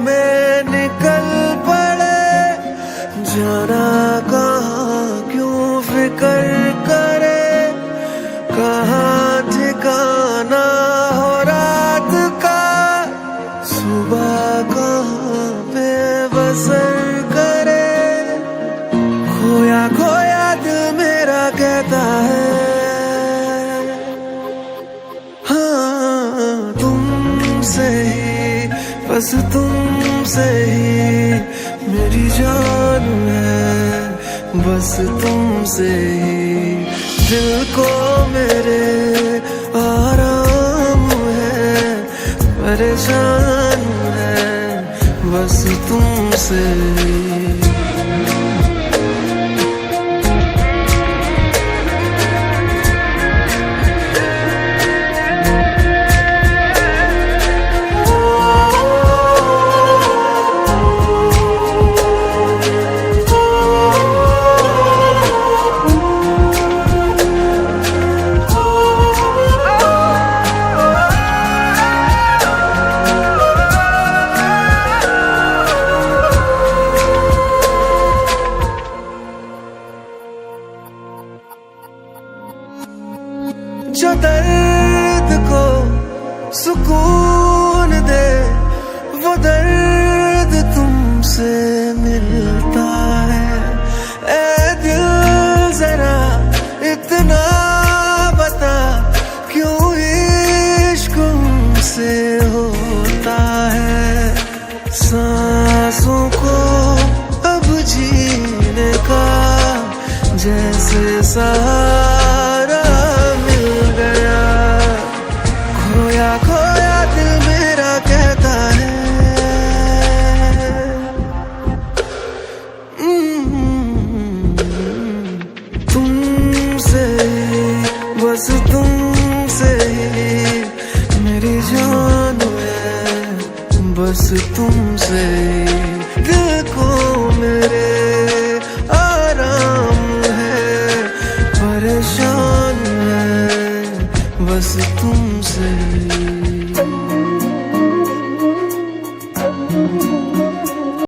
में निकल पड़े, जाना कहाँ क्यों फिकर करे, कहाँ ठिकाना हो रात का, सुबह कहाँ पे बसर करे, खोया खोया दिल मेरा कहता है हाँ तुमसे ही, बस तुमसे ही मेरी जान है, बस तुमसे ही दिल को मेरे आराम है, परेशान है बस तुमसे ही। जो दर्द को सुकून दे, वो दर्द तुमसे मिलता है। ऐ दिल जरा इतना बता, क्यों इश्क से होता है। सांसों को अब जीने का जैसे सहारा मिल गया, खोया खोया दिल मेरा कहता है तुमसे बस तुमसे ही मेरी जान है, बस तुमसे दिल को मेरे आराम है, परेशान है बस तुमसे।